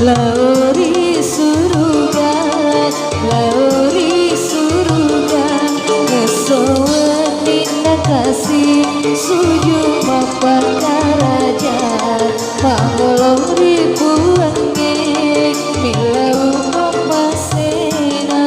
Lauri surugan, lauri surugan, ngesowenin kasih suju mapan karaja, panglori buange milau mapasena.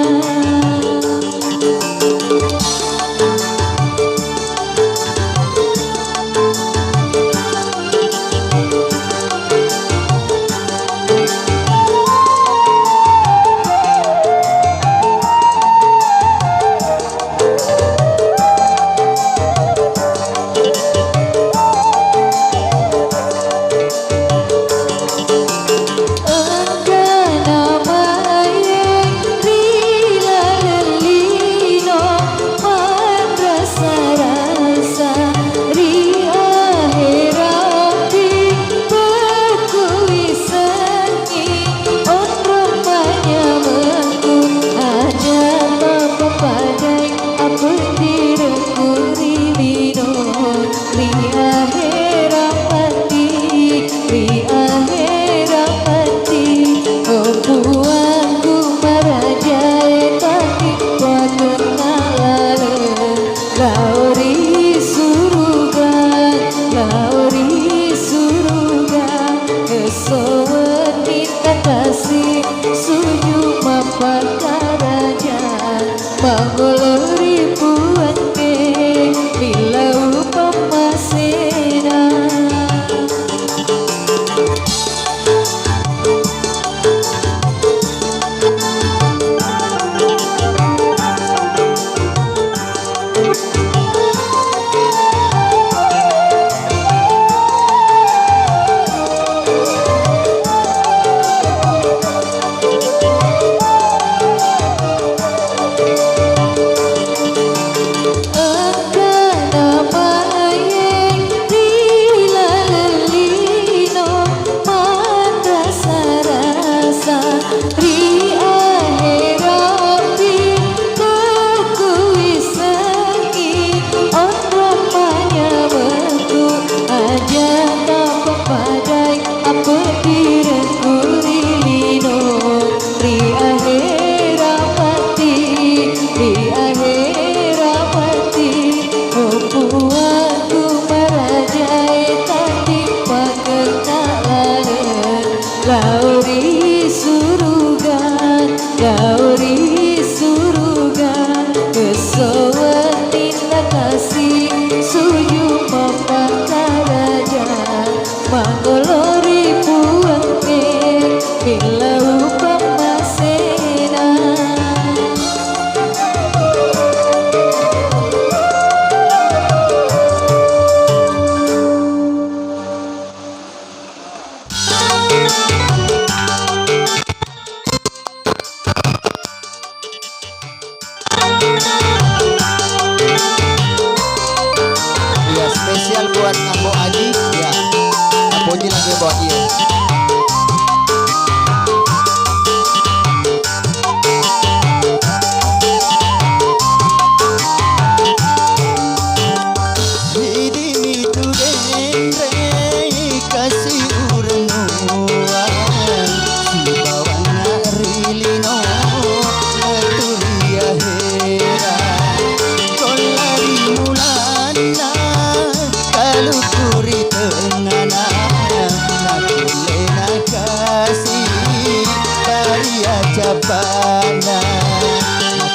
Mangolori buange milau pemasena. Lauri surugan, lauri surugan, kesowenin kasih suju mapan karaja, mangolori buange milau pemasena. Ya, spesial buat Ambo Aji ya. Ambo Aji lagi buat dia. Japana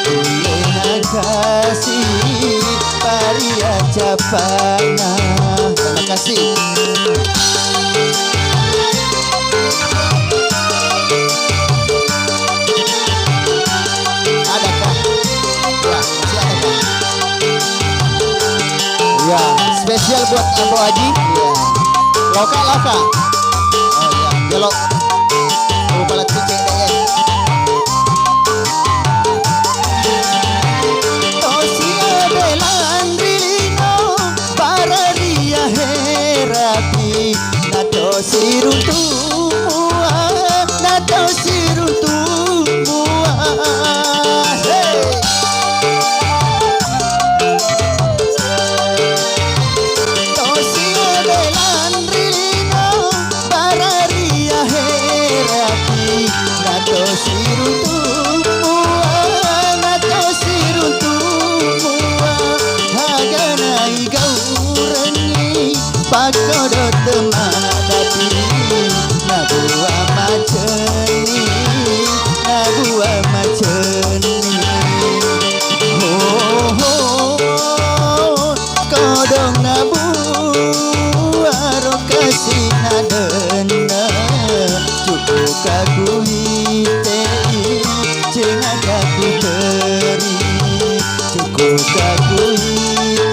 Kulena kasih Paria Japana. Terima kasih. Adakah? Ya, masih adakah? Ya, spesial buat Ambo Aji. Ya. Loka. Oh ya, jelok. Balat kucing deh ya. nato siruntumua haganai gaurengi pakodo temadati nabua maceni kodong nabu aro kasih nadena cukup kakui tei cengat kaku teri cukup kakui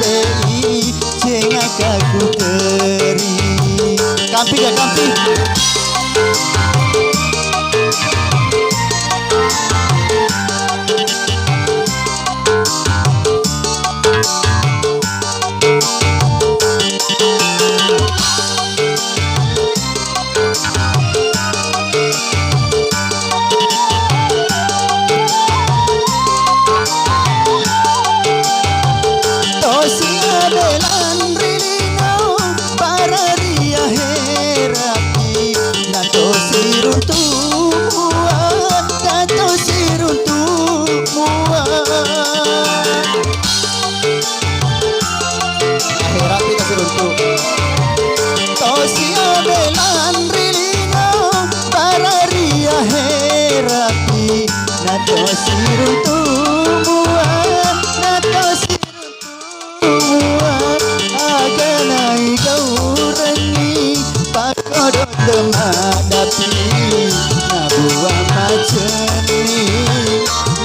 tei cengat kaku teri kampi ya kampi. Temadapi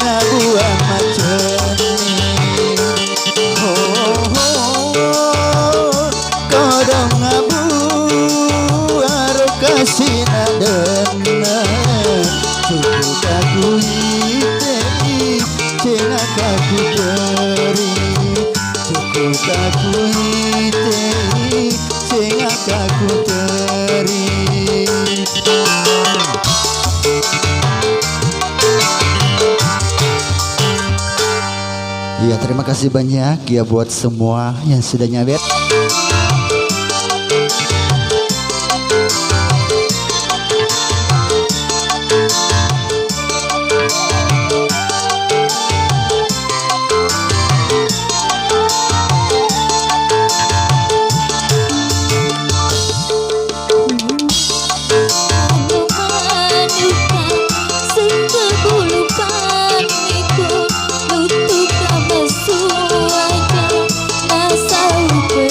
nabua maceni kodong nabu aro kasih nadena cukup kakui tei cengat kaku teri cukup kakui tei cengat kaku teri. Ya, terima kasih banyak ya buat semua yang sudah nyabet. Lutu kamu suaja, nasa upe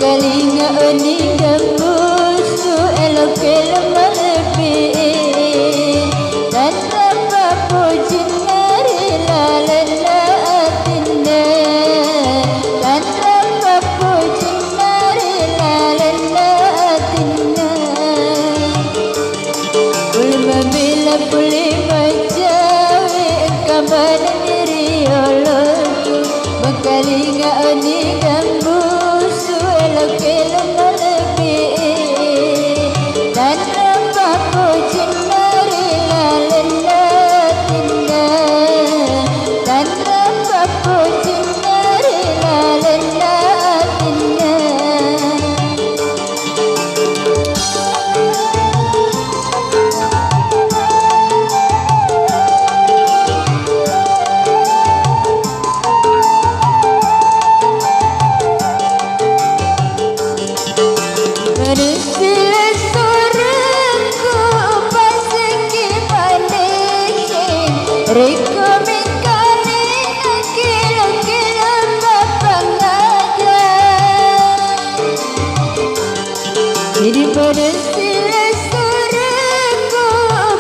Makalinga oni gambusu elok lemah lebih dan apa pujin ngari lalena atinne dan apa pujin ngari lalena atinne ulma bila puli majawi kabar diri oloku makalinga oni gambusu elok lemah lebih dan apa pujin ngari lalena atinne dan apa pujin ngari lalena atinne. Bersila suaraku pasiki manisnya Riko mikani kilo-kilo papang aja jadi bersila suaraku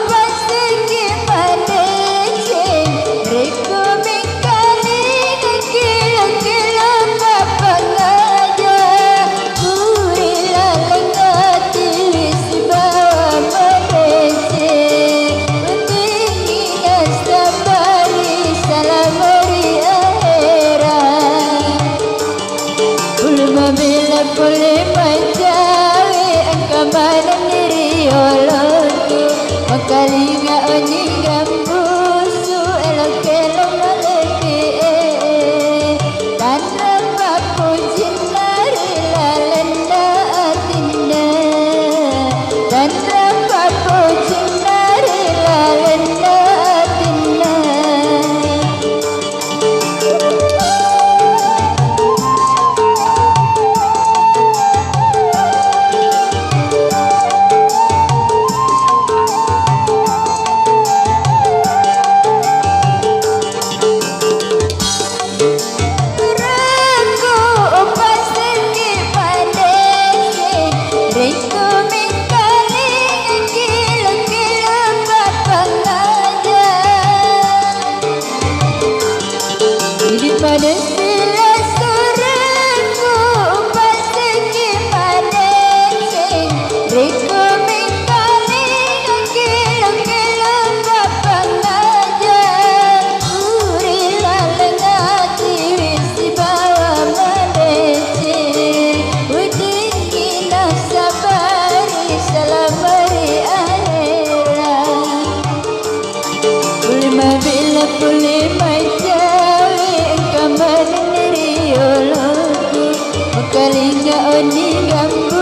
pasiki manisnya Riko mikani kilo-kilo papang aja Kurila lengati si bawa merece Pentingnya sabari salamari akhirat Ulma bila boleh mencawi engkau mana diri olonku Makalinga oni gambusu elok lemah lebih dan apa pujin nari lalena atinne dan apa pujin nari lalena atinne. Raku pasiki manisnya Riko mikali kilo-kilo papang aja jadi pada sila suaraku pasiki manisnya Riko mikali kilo-kilo papang aja Kurila lengati si bawa merece Udingina sabari salamari akhirat Ulma bila puli majawi engkau mana diri oloku Makalinga oni gambu